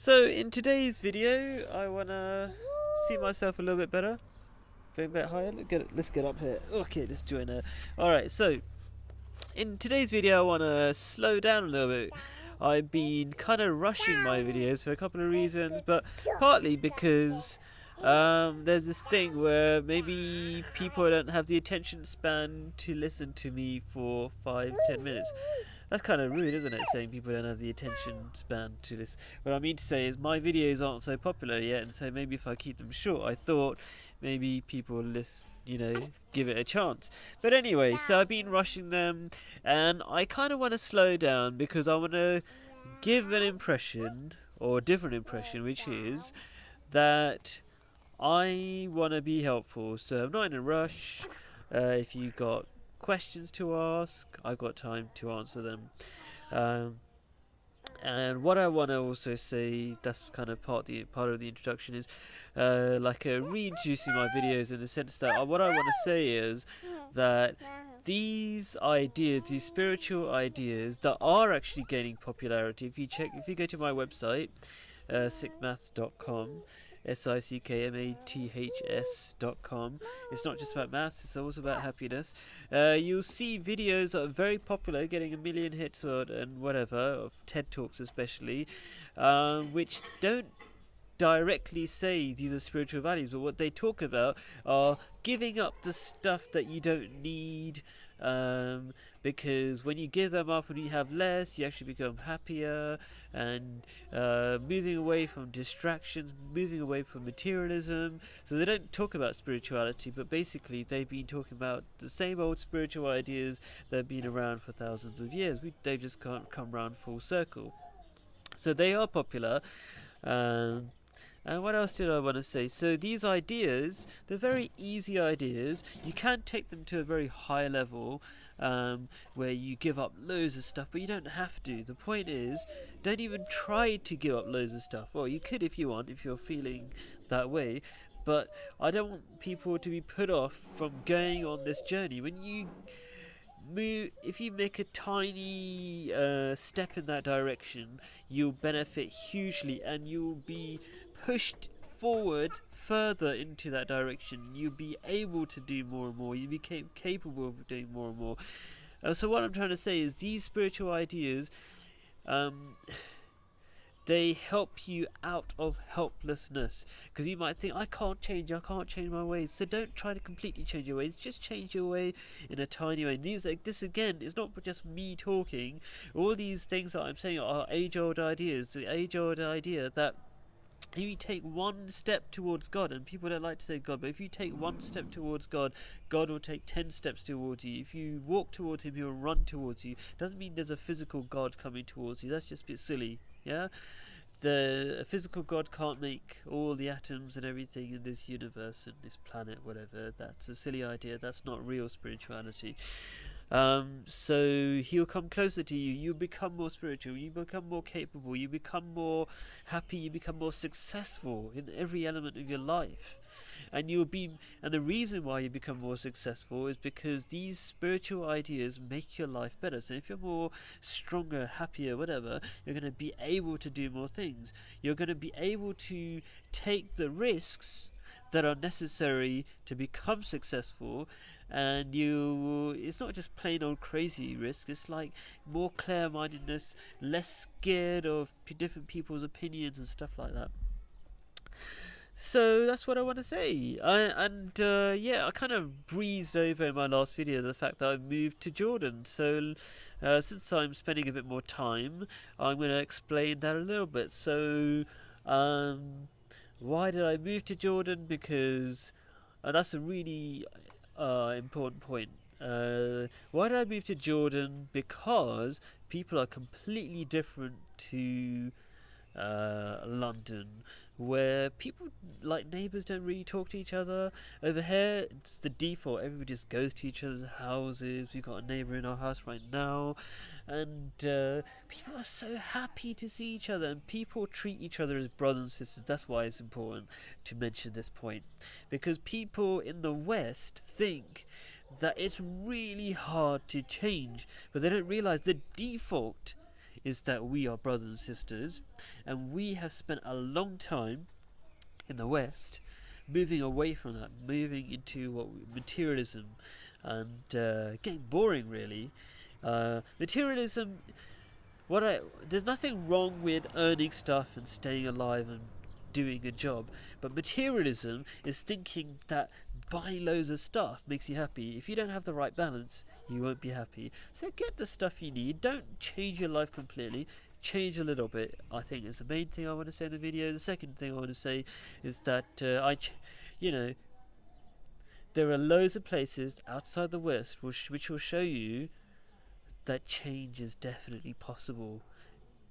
So in today's video, I wanna see myself a little bit better, a bit higher. Let's get up here. Okay, let's join her. All right. So in today's video, I wanna slow down a little bit. I've been kind of rushing my videos for a couple of reasons, but partly because there's this thing where maybe people don't have the attention span to listen to me for 5-10 minutes. That's kind of rude, isn't it? Saying people don't have the attention span to this. What I mean to say is my videos aren't so popular yet, and so maybe if I keep them short, I thought maybe people will give it a chance. But anyway, so I've been rushing them, and I kind of want to slow down because I want to give an impression or a different impression, which is that I want to be helpful. So I'm not in a rush. If you got questions to ask, I've got time to answer them. Um, and what I want to also say, that's kind of part of the introduction, is reintroducing my videos in the sense that what I want to say is that these ideas, these spiritual ideas that are actually gaining popularity. If you go to my website, sickmaths.com, sickmaths.com. It's not just about maths, it's also about happiness. You'll see videos that are very popular, getting a million hits and whatever, of TED Talks especially, which don't directly say these are spiritual values, but what they talk about are giving up the stuff that you don't need, because when you give them up and you have less, you actually become happier, and moving away from distractions, moving away from materialism. So they don't talk about spirituality, but basically they've been talking about the same old spiritual ideas that have been around for thousands of years. They just can't come round full circle. So they are popular. And what else did I want to say? So these ideas, they're very easy ideas. You can take them to a very high level, where you give up loads of stuff, but you don't have to. The point is, don't even try to give up loads of stuff. Well, you could if you want, if you're feeling that way. But I don't want people to be put off from going on this journey. If you make a tiny step in that direction, you'll benefit hugely, and you'll be pushed forward further into that direction. You'll be able to do more and more. You became capable of doing more and more. So what I'm trying to say is these spiritual ideas, they help you out of helplessness, because you might think, I can't change my ways. So don't try to completely change your ways, just change your way in a tiny way. And this again is not just me talking. All these things that I'm saying are age-old ideas. The age-old idea that if you take one step towards God, and people don't like to say God, but if you take one step towards God, God will take 10 steps towards you. If you walk towards Him, He'll run towards you. Doesn't mean there's a physical God coming towards you. That's just a bit silly, yeah? A physical God can't make all the atoms and everything in this universe and this planet, whatever. That's a silly idea. That's not real spirituality. So He'll come closer to you. You become more spiritual. You become more capable. You become more happy. You become more successful in every element of your life. And the reason why you become more successful is because these spiritual ideas make your life better. So if you're more stronger, happier, whatever, you're going to be able to do more things. You're going to be able to take the risks that are necessary to become successful. And it's not just plain old crazy risk, it's like more clear-mindedness, less scared of different people's opinions and stuff like that. So that's what I want to say. I kind of breezed over in my last video the fact that I've moved to Jordan. So since I'm spending a bit more time, I'm going to explain that a little bit. So why did I move to Jordan? Because that's a really important point. Why did I move to Jordan? Because people are completely different to London, where people, like neighbours, don't really talk to each other. Over here, it's the default. Everybody just goes to each other's houses. We've got a neighbour in our house right now, and people are so happy to see each other, and people treat each other as brothers and sisters. That's why it's important to mention this point, because people in the West think that it's really hard to change, but they don't realise the default is that we are brothers and sisters, and we have spent a long time in the West moving away from that, moving into materialism, and getting boring really. Materialism, there's nothing wrong with earning stuff and staying alive and doing a job, but materialism is thinking that buying loads of stuff makes you happy. If you don't have the right balance, you won't be happy. So get the stuff you need. Don't change your life completely. Change a little bit, I think, is the main thing I want to say in the video. The second thing I want to say is that there are loads of places outside the West which will show you that change is definitely possible.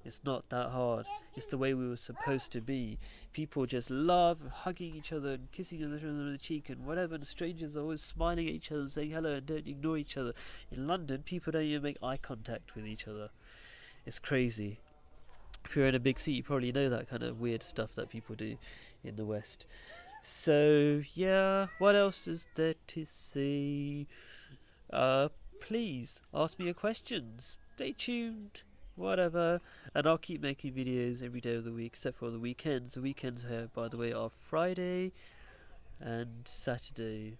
It's not that hard. It's the way we were supposed to be. People just love hugging each other and kissing each other on the cheek and whatever, and strangers are always smiling at each other and saying hello and don't ignore each other. In London, people don't even make eye contact with each other. It's crazy. If you're in a big city, you probably know that kind of weird stuff that people do in the West. So, yeah, what else is there to say? Please ask me your questions. Stay tuned. Whatever, and I'll keep making videos every day of the week except for the weekends. The weekends here, by the way, are Friday and Saturday.